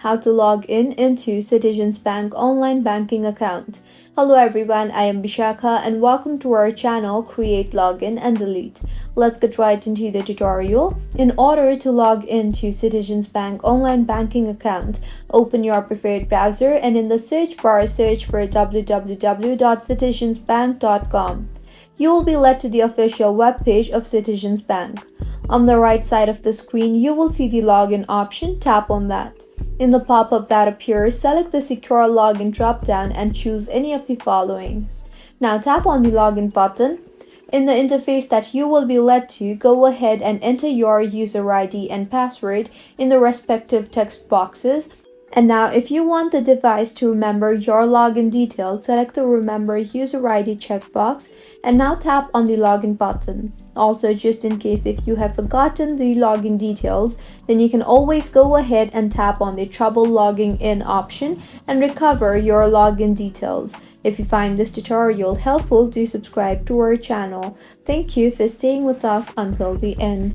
How to log in into Citizens Bank online banking account. Hello everyone, I am Bishakha and welcome to our channel Create Login and Delete. Let's get right into the tutorial. In order to log into Citizens Bank online banking account, open your preferred browser and in the search bar search for www.citizensbank.com. You will be led to the official webpage of Citizens Bank. On the right side of the screen, you will see the login option. Tap on that. In the pop-up that appears, select the Secure Login drop-down and choose any of the following. Now tap on the Login button. In the interface that you will be led to, go ahead and enter your user ID and password in the respective text boxes. And now if you want the device to remember your login details, select the Remember User ID checkbox and now tap on the Login button. Also, just in case if you have forgotten the login details, then you can always go ahead and tap on the Trouble Logging In option and recover your login details. If you find this tutorial helpful, do subscribe to our channel. Thank you for staying with us until the end.